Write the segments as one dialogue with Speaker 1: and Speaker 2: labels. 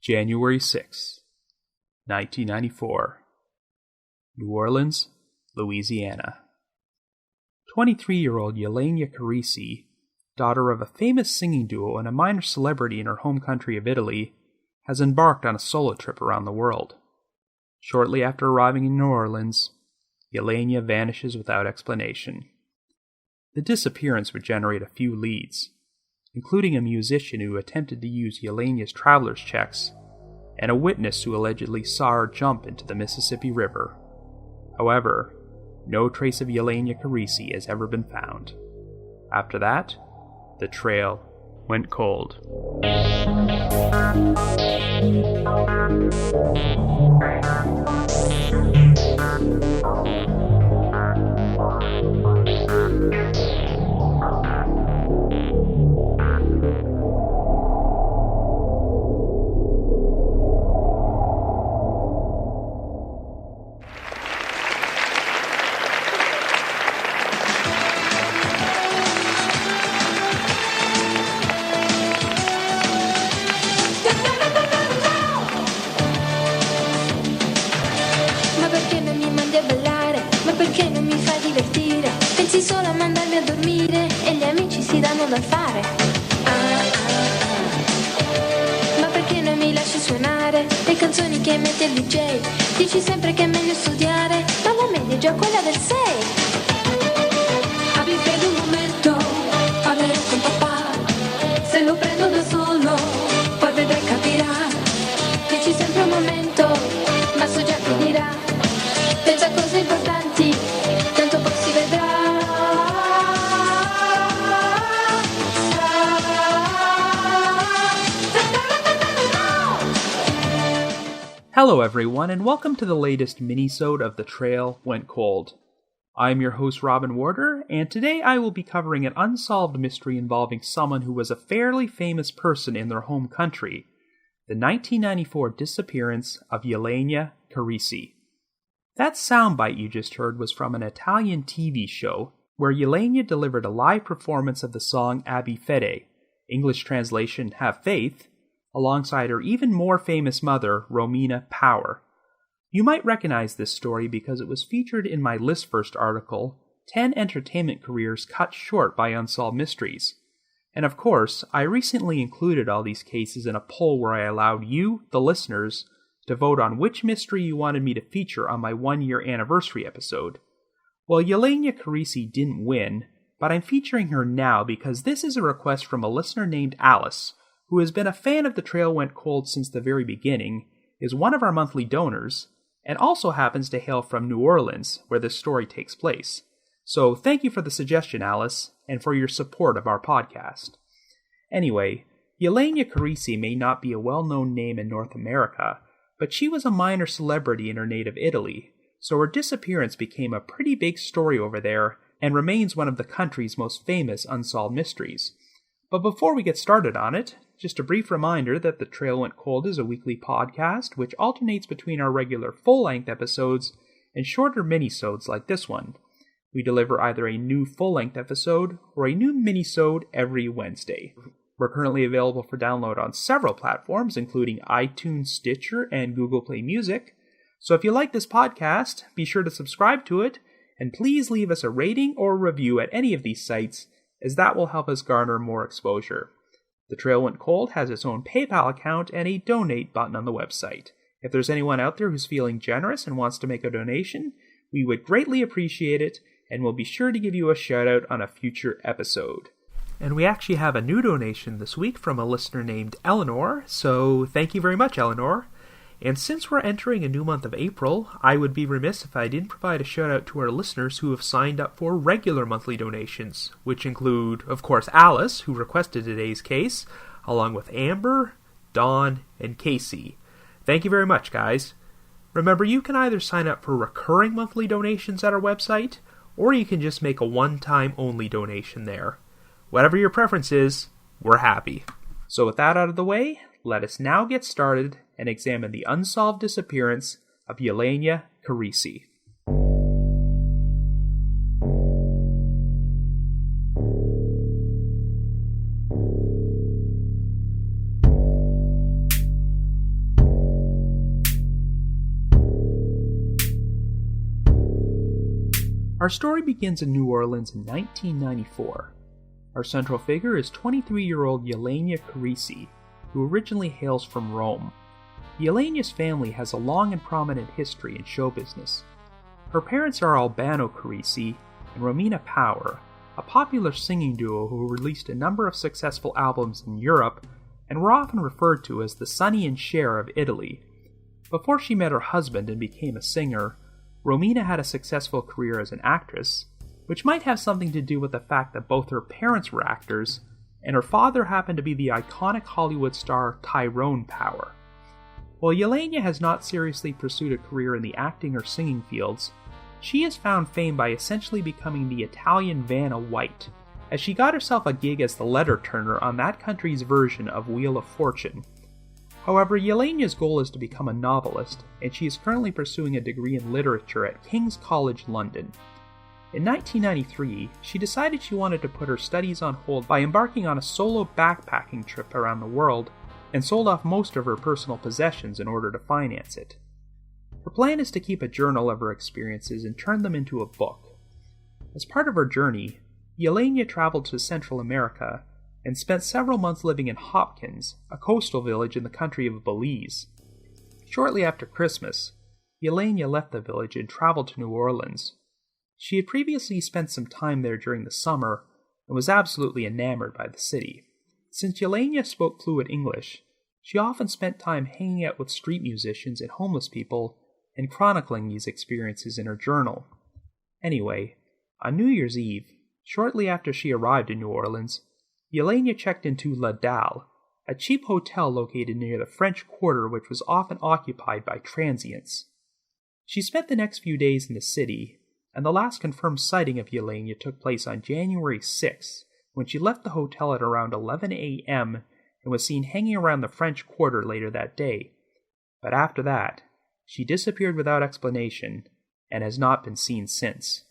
Speaker 1: January 6, 1994. New Orleans, Louisiana. 23-year-old Ylenia Carrisi, daughter of a famous singing duo and a minor celebrity in her home country of Italy, has embarked on a solo trip around the world. Shortly after arriving in New Orleans, Ylenia vanishes without explanation. The disappearance would generate a few leads, including a musician who attempted to use Ylenia's traveler's checks, and a witness who allegedly saw her jump into the Mississippi River. However, no trace of Ylenia Carrisi has ever been found. After that, the trail went cold.
Speaker 2: Solo a mandarmi a dormire e gli amici si danno da fare. Ma perché non mi lasci suonare le canzoni che mette il DJ? Dici sempre che è meglio studiare, ma la media è già quella del 6. Abbi fede un momento, parlerò con papà. Se lo prendo da solo, poi vedrai capirà. Dici sempre un momento, ma so già che dirà. Pensa a cose importanti, tanto poi si vedrà.
Speaker 1: Hello everyone, and welcome to the latest Minisode of The Trail Went Cold. I'm your host Robin Warder, and today I will be covering an unsolved mystery involving someone who was a fairly famous person in their home country, the 1994 disappearance of Ylenia Carrisi. That soundbite you just heard was from an Italian TV show where Ylenia delivered a live performance of the song Abbi Fede, English translation Have Faith, alongside her even more famous mother, Romina Power. You might recognize this story because it was featured in my List First article, 10 Entertainment Careers Cut Short by Unsolved Mysteries. And of course, I recently included all these cases in a poll where I allowed you, the listeners, to vote on which mystery you wanted me to feature on my 1-year anniversary episode. Well, Ylenia Carrisi didn't win, but I'm featuring her now because this is a request from a listener named Alice, who has been a fan of The Trail Went Cold since the very beginning, is one of our monthly donors, and also happens to hail from New Orleans, where this story takes place. So thank you for the suggestion, Alice, and for your support of our podcast. Anyway, Ylenia Carrisi may not be a well-known name in North America, but she was a minor celebrity in her native Italy, so her disappearance became a pretty big story over there and remains one of the country's most famous unsolved mysteries. But before we get started on it, just a brief reminder that The Trail Went Cold is a weekly podcast which alternates between our regular full-length episodes and shorter minisodes like this one. We deliver either a new full-length episode or a new minisode every Wednesday. We're currently available for download on several platforms, including iTunes, Stitcher, and Google Play Music. So if you like this podcast, be sure to subscribe to it, and please leave us a rating or review at any of these sites, as that will help us garner more exposure. The Trail Went Cold has its own PayPal account and a donate button on the website. If there's anyone out there who's feeling generous and wants to make a donation, we would greatly appreciate it, and we'll be sure to give you a shout out on a future episode. And we actually have a new donation this week from a listener named Eleanor, so thank you very much, Eleanor. And since we're entering a new month of April, I would be remiss if I didn't provide a shout out to our listeners who have signed up for regular monthly donations, which include, of course, Alice, who requested today's case, along with Amber, Dawn, and Casey. Thank you very much, guys. Remember, you can either sign up for recurring monthly donations at our website, or you can just make a one-time only donation there. Whatever your preference is, we're happy. So with that out of the way, let us now get started and examine the unsolved disappearance of Ylenia Carrisi. Our story begins in New Orleans in 1994. Our central figure is 23-year-old Ylenia Carrisi, who originally hails from Rome. Ylenia's family has a long and prominent history in show business. Her parents are Albano Carrisi and Romina Power, a popular singing duo who released a number of successful albums in Europe and were often referred to as the Sonny and Cher of Italy. Before she met her husband and became a singer, Romina had a successful career as an actress, which might have something to do with the fact that both her parents were actors, and her father happened to be the iconic Hollywood star Tyrone Power. While Ylenia has not seriously pursued a career in the acting or singing fields, she has found fame by essentially becoming the Italian Vanna White, as she got herself a gig as the letter turner on that country's version of Wheel of Fortune. However, Ylenia's goal is to become a novelist, and she is currently pursuing a degree in literature at King's College London. In 1993, she decided she wanted to put her studies on hold by embarking on a solo backpacking trip around the world, and sold off most of her personal possessions in order to finance it. Her plan is to keep a journal of her experiences and turn them into a book. As part of her journey, Ylenia traveled to Central America and spent several months living in Hopkins, a coastal village in the country of Belize. Shortly after Christmas, Ylenia left the village and traveled to New Orleans. She had previously spent some time there during the summer and was absolutely enamored by the city. Since Ylenia spoke fluent English, she often spent time hanging out with street musicians and homeless people and chronicling these experiences in her journal. Anyway, on New Year's Eve, shortly after she arrived in New Orleans, Ylenia checked into La Dalle, a cheap hotel located near the French Quarter which was often occupied by transients. She spent the next few days in the city, and the last confirmed sighting of Ylenia took place on January 6th, when she left the hotel at around 11 a.m. and was seen hanging around the French Quarter later that day. But after that, she disappeared without explanation and has not been seen since.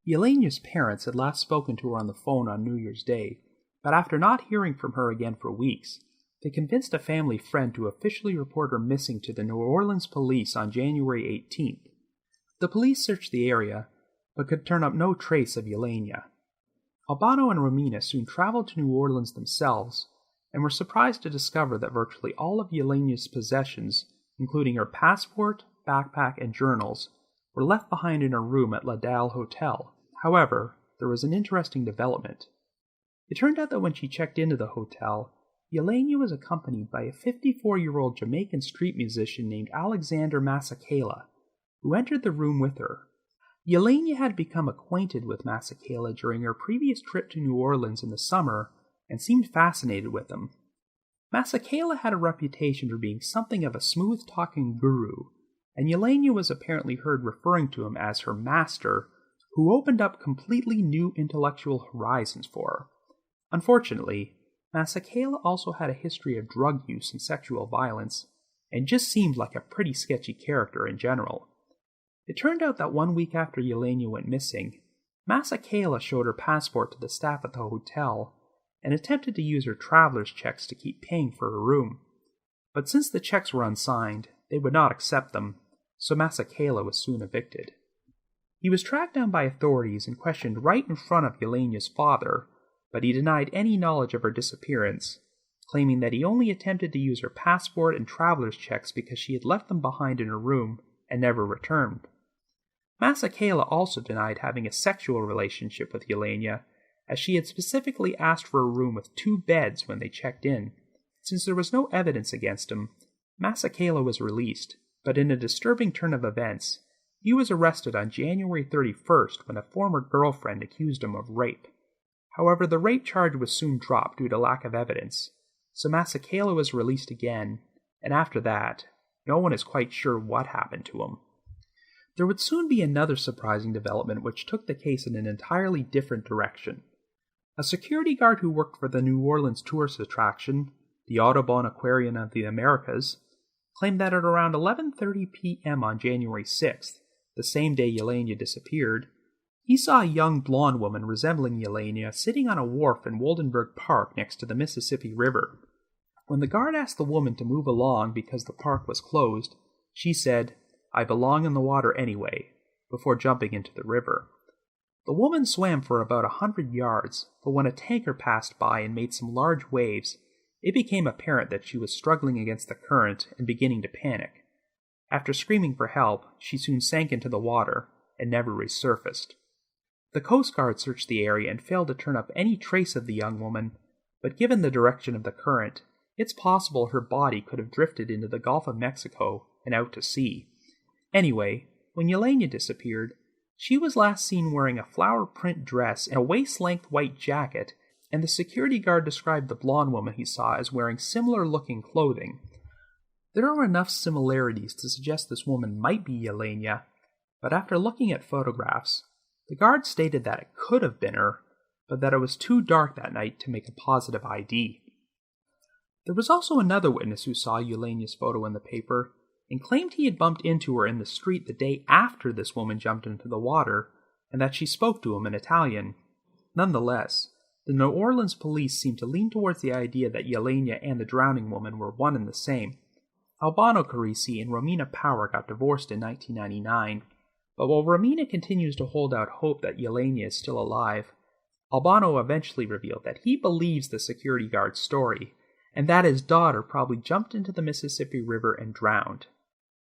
Speaker 1: Ylenia's parents had last spoken to her on the phone on New Year's Day, but after not hearing from her again for weeks, they convinced a family friend to officially report her missing to the New Orleans police on January 18th. The police searched the area, but could turn up no trace of Ylenia. Albano and Romina soon traveled to New Orleans themselves, and were surprised to discover that virtually all of Ylenia's possessions, including her passport, backpack, and journals, were left behind in her room at La Dalle Hotel. However, there was an interesting development. It turned out that when she checked into the hotel, Ylenia was accompanied by a 54-year-old Jamaican street musician named Alexander Masekela, who entered the room with her. Ylenia had become acquainted with Masekela during her previous trip to New Orleans in the summer and seemed fascinated with him. Masekela had a reputation for being something of a smooth-talking guru, and Ylenia was apparently heard referring to him as her master, who opened up completely new intellectual horizons for her. Unfortunately, Masekela also had a history of drug use and sexual violence, and just seemed like a pretty sketchy character in general. It turned out that 1 week after Ylenia went missing, Masekela showed her passport to the staff at the hotel and attempted to use her traveler's checks to keep paying for her room. But since the checks were unsigned, they would not accept them, so Masekela was soon evicted. He was tracked down by authorities and questioned right in front of Ylenia's father, but he denied any knowledge of her disappearance, claiming that he only attempted to use her passport and traveler's checks because she had left them behind in her room and never returned. Masekela also denied having a sexual relationship with Ylenia, as she had specifically asked for a room with 2 beds when they checked in. Since there was no evidence against him, Masekela was released, but in a disturbing turn of events, he was arrested on January 31st when a former girlfriend accused him of rape. However, the rape charge was soon dropped due to lack of evidence, so Masekela was released again, and after that, no one is quite sure what happened to him. There would soon be another surprising development which took the case in an entirely different direction. A security guard who worked for the New Orleans tourist attraction, the Audubon Aquarium of the Americas, claimed that at around 11:30 p.m. on January 6th, the same day Ylenia disappeared, he saw a young blonde woman resembling Ylenia sitting on a wharf in Woldenberg Park next to the Mississippi River. When the guard asked the woman to move along because the park was closed, she said, "I belong in the water anyway," before jumping into the river. The woman swam for about 100 yards, but when a tanker passed by and made some large waves, it became apparent that she was struggling against the current and beginning to panic. After screaming for help, she soon sank into the water and never resurfaced. The Coast Guard searched the area and failed to turn up any trace of the young woman, but given the direction of the current, it's possible her body could have drifted into the Gulf of Mexico and out to sea. Anyway, when Ylenia disappeared, she was last seen wearing a flower print dress and a waist-length white jacket, and the security guard described the blonde woman he saw as wearing similar-looking clothing. There are enough similarities to suggest this woman might be Ylenia, but after looking at photographs, the guard stated that it could have been her, but that it was too dark that night to make a positive ID. There was also another witness who saw Ylenia's photo in the paper and claimed he had bumped into her in the street the day after this woman jumped into the water, and that she spoke to him in Italian. Nonetheless, the New Orleans police seemed to lean towards the idea that Ylenia and the drowning woman were one and the same. Albano Carrisi and Romina Power got divorced in 1999, but while Romina continues to hold out hope that Ylenia is still alive, Albano eventually revealed that he believes the security guard's story, and that his daughter probably jumped into the Mississippi River and drowned.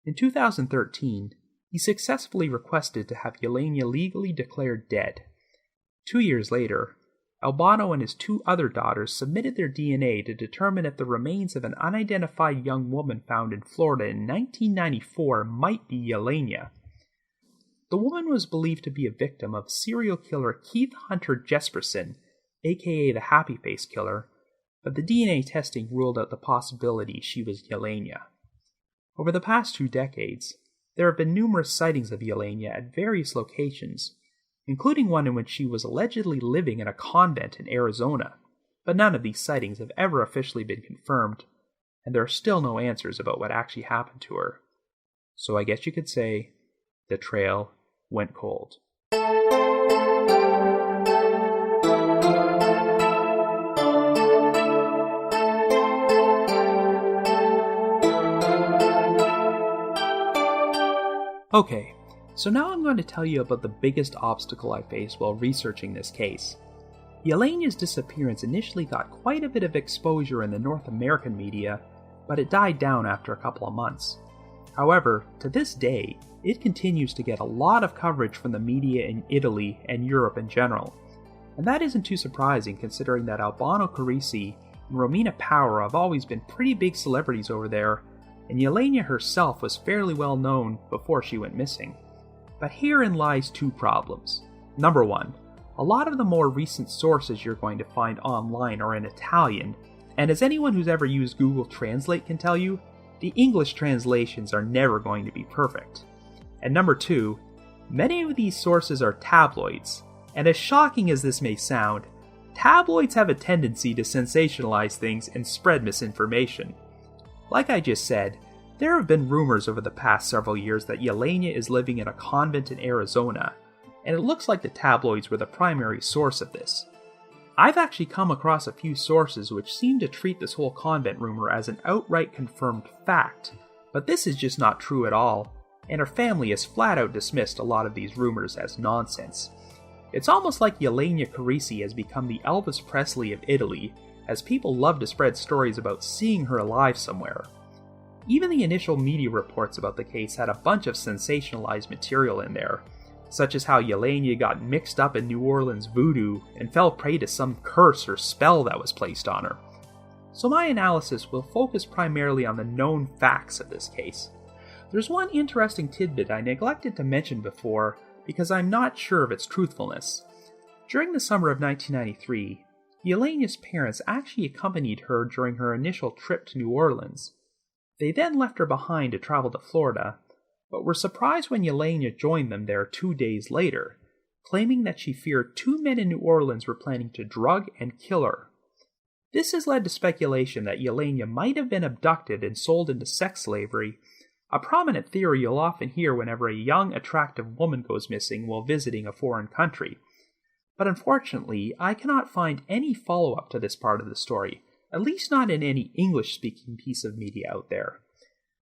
Speaker 1: In 2013, he successfully requested to have Ylenia legally declared dead. 2 years later, Albano and his 2 other daughters submitted their DNA to determine if the remains of an unidentified young woman found in Florida in 1994 might be Ylenia. The woman was believed to be a victim of serial killer Keith Hunter Jesperson, aka the Happy Face Killer, but the DNA testing ruled out the possibility she was Ylenia. Over the past 2 decades, there have been numerous sightings of Ylenia at various locations, including one in which she was allegedly living in a convent in Arizona, but none of these sightings have ever officially been confirmed, and there are still no answers about what actually happened to her. So I guess you could say, the trail went cold. Okay, so now I'm going to tell you about the biggest obstacle I faced while researching this case. Ylenia's disappearance initially got quite a bit of exposure in the North American media, but it died down after a couple of months. However, to this day, it continues to get a lot of coverage from the media in Italy and Europe in general, and that isn't too surprising considering that Albano Carrisi and Romina Power have always been pretty big celebrities over there, and Ylenia herself was fairly well known before she went missing. But herein lies 2 problems. Number 1, a lot of the more recent sources you're going to find online are in Italian, and as anyone who's ever used Google Translate can tell you, the English translations are never going to be perfect. And number 2, many of these sources are tabloids, and as shocking as this may sound, tabloids have a tendency to sensationalize things and spread misinformation. Like I just said, there have been rumors over the past several years that Ylenia is living in a convent in Arizona, and it looks like the tabloids were the primary source of this. I've actually come across a few sources which seem to treat this whole convent rumor as an outright confirmed fact, but this is just not true at all, and her family has flat out dismissed a lot of these rumors as nonsense. It's almost like Ylenia Carrisi has become the Elvis Presley of Italy, as people love to spread stories about seeing her alive somewhere. Even the initial media reports about the case had a bunch of sensationalized material in there, such as how Ylenia got mixed up in New Orleans voodoo and fell prey to some curse or spell that was placed on her. So my analysis will focus primarily on the known facts of this case. There's one interesting tidbit I neglected to mention before because I'm not sure of its truthfulness. During the summer of 1993, Ylenia's parents actually accompanied her during her initial trip to New Orleans. They then left her behind to travel to Florida, but were surprised when Ylenia joined them there 2 days later, claiming that she feared 2 men in New Orleans were planning to drug and kill her. This has led to speculation that Ylenia might have been abducted and sold into sex slavery, a prominent theory you'll often hear whenever a young, attractive woman goes missing while visiting a foreign country. But unfortunately, I cannot find any follow-up to this part of the story, at least not in any English-speaking piece of media out there.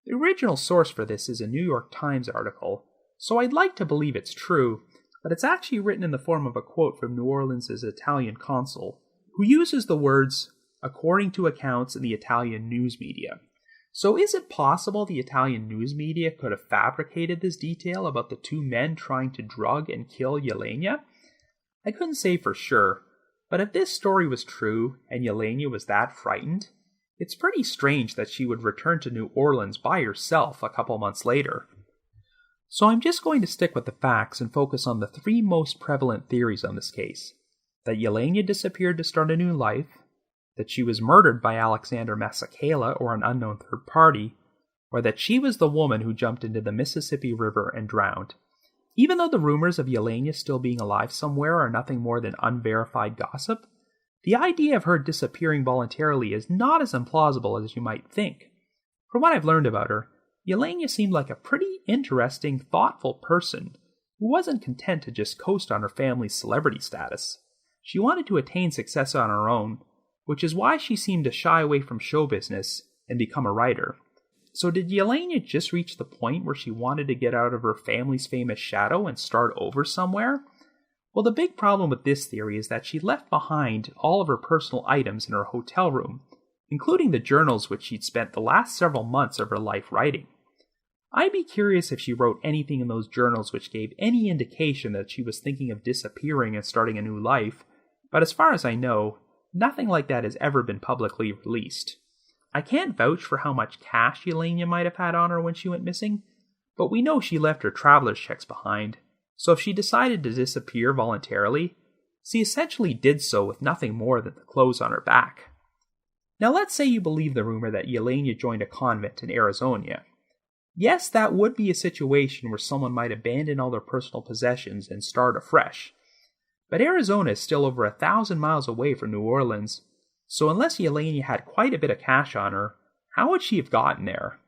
Speaker 1: The original source for this is a New York Times article, so I'd like to believe it's true, but it's actually written in the form of a quote from New Orleans' Italian consul, who uses the words, according to accounts in the Italian news media. So is it possible the Italian news media could have fabricated this detail about the two men trying to drug and kill Ylenia? I couldn't say for sure, but if this story was true and Ylenia was that frightened, it's pretty strange that she would return to New Orleans by herself a couple months later. So I'm just going to stick with the facts and focus on the three most prevalent theories on this case. That Ylenia disappeared to start a new life, that she was murdered by Alexander Masekela or an unknown third party, or that she was the woman who jumped into the Mississippi River and drowned. Even though the rumors of Ylenia still being alive somewhere are nothing more than unverified gossip, the idea of her disappearing voluntarily is not as implausible as you might think. From what I've learned about her, Ylenia seemed like a pretty interesting, thoughtful person who wasn't content to just coast on her family's celebrity status. She wanted to attain success on her own, which is why she seemed to shy away from show business and become a writer. So did Ylenia just reach the point where she wanted to get out of her family's famous shadow and start over somewhere? Well, the big problem with this theory is that she left behind all of her personal items in her hotel room, including the journals which she'd spent the last several months of her life writing. I'd be curious if she wrote anything in those journals which gave any indication that she was thinking of disappearing and starting a new life, but as far as I know, nothing like that has ever been publicly released. I can't vouch for how much cash Ylenia might have had on her when she went missing, but we know she left her traveler's checks behind, so if she decided to disappear voluntarily, she essentially did so with nothing more than the clothes on her back. Now let's say you believe the rumor that Ylenia joined a convent in Arizona. Yes, that would be a situation where someone might abandon all their personal possessions and start afresh. But Arizona is still over 1,000 miles away from New Orleans, so unless Ylenia had quite a bit of cash on her, how would she have gotten there?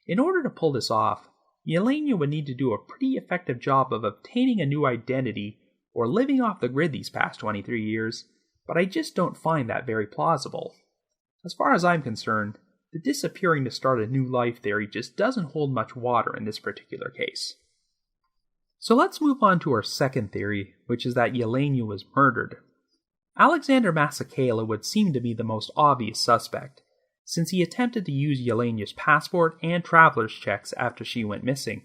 Speaker 1: In order to pull this off, Ylenia would need to do a pretty effective job of obtaining a new identity or living off the grid these past 23 years, but I just don't find that very plausible. As far as I'm concerned, the disappearing to start a new life theory just doesn't hold much water in this particular case. So let's move on to our second theory, which is that Ylenia was murdered. Alexander Masekela would seem to be the most obvious suspect, since he attempted to use Ylenia's passport and traveler's checks after she went missing.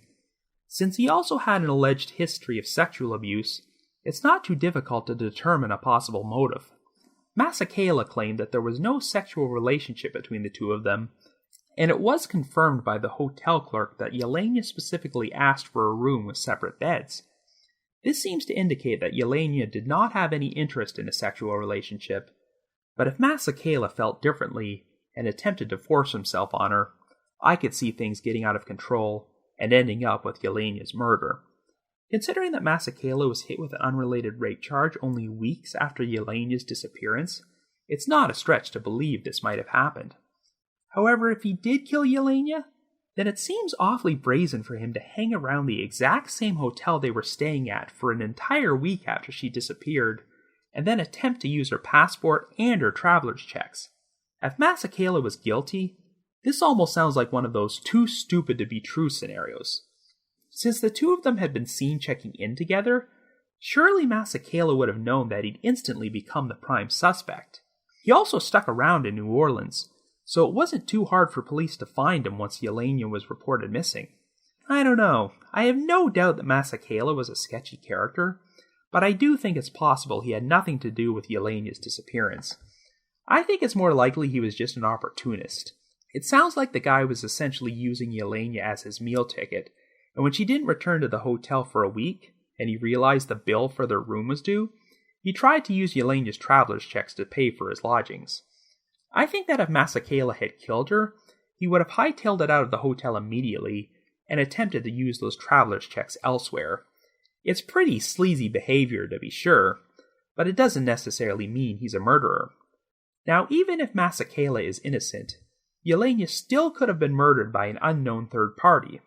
Speaker 1: Since he also had an alleged history of sexual abuse, it's not too difficult to determine a possible motive. Masekela claimed that there was no sexual relationship between the two of them, and it was confirmed by the hotel clerk that Ylenia specifically asked for a room with separate beds. This seems to indicate that Ylenia did not have any interest in a sexual relationship, but if Masekela felt differently and attempted to force himself on her, I could see things getting out of control and ending up with Ylenia's murder. Considering that Masekela was hit with an unrelated rape charge only weeks after Ylenia's disappearance, it's not a stretch to believe this might have happened. However, if he did kill Ylenia, then it seems awfully brazen for him to hang around the exact same hotel they were staying at for an entire week after she disappeared, and then attempt to use her passport and her traveler's checks. If Masekela was guilty, this almost sounds like one of those too stupid to be true scenarios. Since the two of them had been seen checking in together, surely Masekela would have known that he'd instantly become the prime suspect. He also stuck around in New Orleans, so it wasn't too hard for police to find him once Ylenia was reported missing. I don't know, I have no doubt that Masekela was a sketchy character, but I do think it's possible he had nothing to do with Ylenia's disappearance. I think it's more likely he was just an opportunist. It sounds like the guy was essentially using Ylenia as his meal ticket, and when she didn't return to the hotel for a week, and he realized the bill for their room was due, he tried to use Ylenia's traveler's checks to pay for his lodgings. I think that if Masekela had killed her, he would have hightailed it out of the hotel immediately and attempted to use those traveler's checks elsewhere. It's pretty sleazy behavior to be sure, but it doesn't necessarily mean he's a murderer. Now, even if Masekela is innocent, Ylenia still could have been murdered by an unknown third party.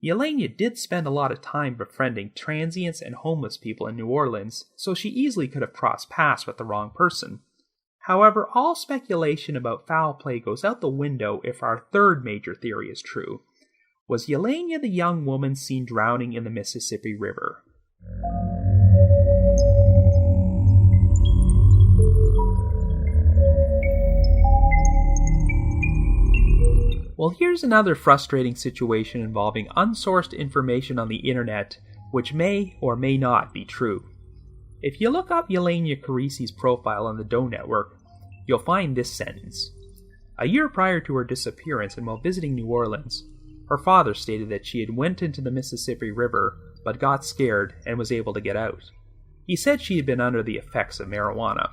Speaker 1: Ylenia did spend a lot of time befriending transients and homeless people in New Orleans, so she easily could have crossed paths with the wrong person. However, all speculation about foul play goes out the window if our third major theory is true. Was Ylenia the young woman seen drowning in the Mississippi River? Well, here's another frustrating situation involving unsourced information on the internet, which may or may not be true. If you look up Ylenia Carrisi's profile on the Doe Network, you'll find this sentence. A year prior to her disappearance and while visiting New Orleans, her father stated that she had went into the Mississippi River but got scared and was able to get out. He said she had been under the effects of marijuana.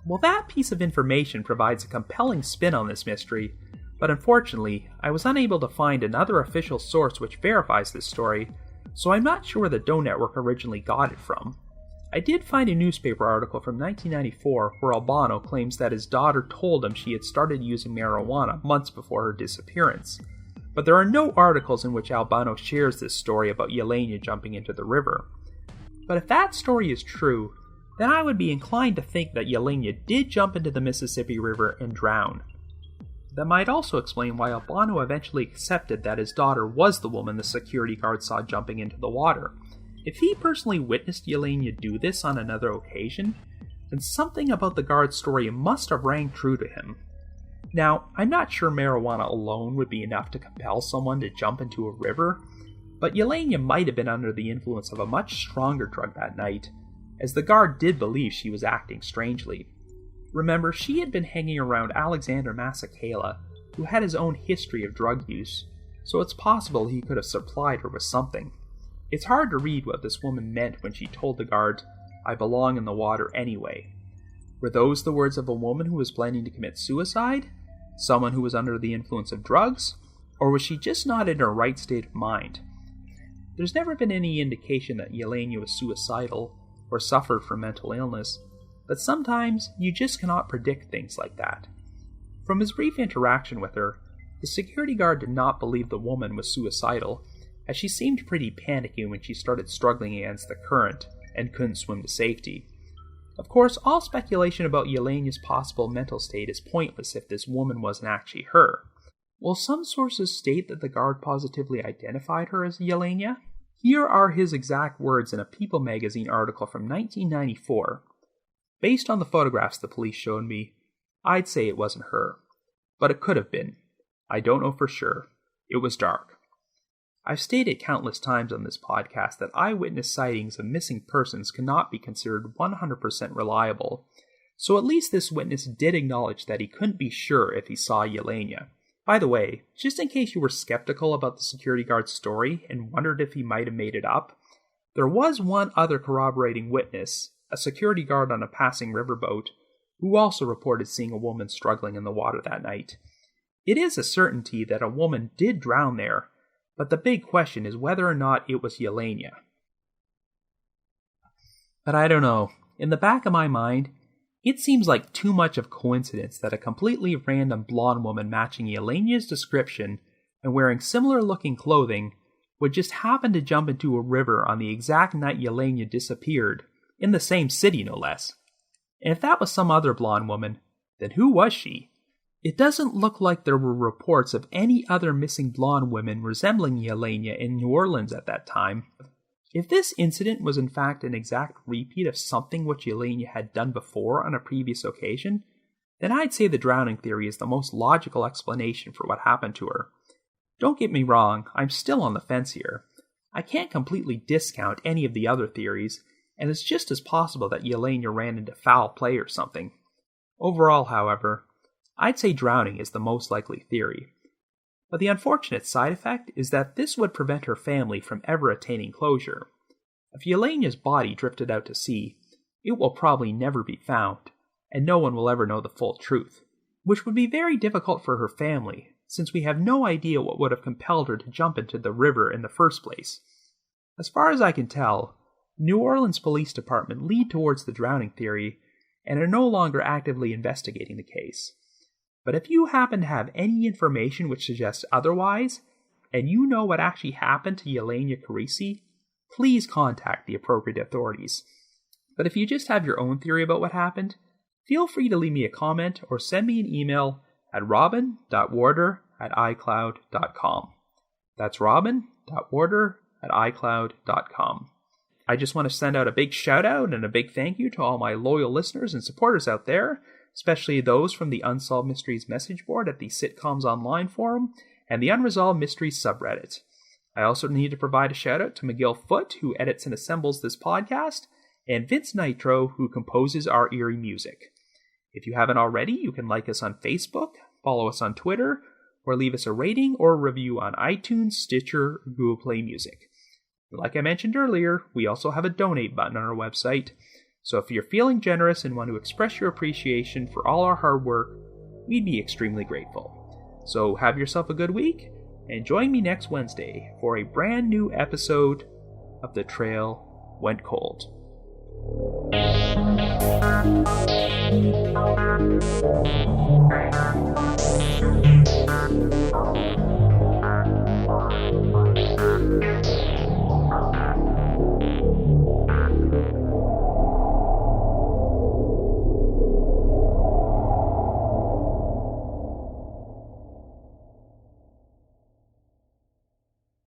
Speaker 1: Well, that piece of information provides a compelling spin on this mystery, but unfortunately, I was unable to find another official source which verifies this story, so I'm not sure where the Doe Network originally got it from. I did find a newspaper article from 1994 where Albano claims that his daughter told him she had started using marijuana months before her disappearance, but there are no articles in which Albano shares this story about Ylenia jumping into the river. But if that story is true, then I would be inclined to think that Ylenia did jump into the Mississippi River and drown. That might also explain why Albano eventually accepted that his daughter was the woman the security guard saw jumping into the water. If he personally witnessed Ylenia do this on another occasion, then something about the guard's story must have rang true to him. Now, I'm not sure marijuana alone would be enough to compel someone to jump into a river, but Ylenia might have been under the influence of a much stronger drug that night, as the guard did believe she was acting strangely. Remember, she had been hanging around Alexander Masekela, who had his own history of drug use, so it's possible he could have supplied her with something. It's hard to read what this woman meant when she told the guard, "I belong in the water anyway." Were those the words of a woman who was planning to commit suicide? Someone who was under the influence of drugs? Or was she just not in her right state of mind? There's never been any indication that Ylenia was suicidal or suffered from mental illness, but sometimes you just cannot predict things like that. From his brief interaction with her, the security guard did not believe the woman was suicidal, as she seemed pretty panicky when she started struggling against the current and couldn't swim to safety. Of course, all speculation about Ylenia's possible mental state is pointless if this woman wasn't actually her. While some sources state that the guard positively identified her as Ylenia, here are his exact words in a People magazine article from 1994. Based on the photographs the police showed me, I'd say it wasn't her. But it could have been. I don't know for sure. It was dark. I've stated countless times on this podcast that eyewitness sightings of missing persons cannot be considered 100% reliable, so at least this witness did acknowledge that he couldn't be sure if he saw Ylenia. By the way, just in case you were skeptical about the security guard's story and wondered if he might have made it up, there was one other corroborating witness, a security guard on a passing riverboat, who also reported seeing a woman struggling in the water that night. It is a certainty that a woman did drown there, but the big question is whether or not it was Ylenia. But I don't know. In the back of my mind, it seems like too much of coincidence that a completely random blonde woman matching Ylenia's description and wearing similar-looking clothing would just happen to jump into a river on the exact night Ylenia disappeared, in the same city no less. And if that was some other blonde woman, then who was she? It doesn't look like there were reports of any other missing blonde women resembling Ylenia in New Orleans at that time. If this incident was in fact an exact repeat of something which Ylenia had done before on a previous occasion, then I'd say the drowning theory is the most logical explanation for what happened to her. Don't get me wrong, I'm still on the fence here. I can't completely discount any of the other theories, and it's just as possible that Ylenia ran into foul play or something. Overall, however, I'd say drowning is the most likely theory. But the unfortunate side effect is that this would prevent her family from ever attaining closure. If Ylenia's body drifted out to sea, it will probably never be found, and no one will ever know the full truth, which would be very difficult for her family, since we have no idea what would have compelled her to jump into the river in the first place. As far as I can tell, New Orleans Police Department lead towards the drowning theory and are no longer actively investigating the case. But if you happen to have any information which suggests otherwise, and you know what actually happened to Ylenia Carrisi, please contact the appropriate authorities. But if you just have your own theory about what happened, feel free to leave me a comment or send me an email at robin.warder@icloud.com. That's robin.warder@icloud.com. I just want to send out a big shout out and a big thank you to all my loyal listeners and supporters out there, especially those from the Unsolved Mysteries message board at the Sitcoms Online forum, and the Unresolved Mysteries subreddit. I also need to provide a shout out to Miguel Foote, who edits and assembles this podcast, and Vince Nitro, who composes our eerie music. If you haven't already, you can like us on Facebook, follow us on Twitter, or leave us a rating or review on iTunes, Stitcher, or Google Play Music. Like I mentioned earlier, we also have a donate button on our website, so if you're feeling generous and want to express your appreciation for all our hard work, we'd be extremely grateful. So have yourself a good week, and join me next Wednesday for a brand new episode of The Trail Went Cold.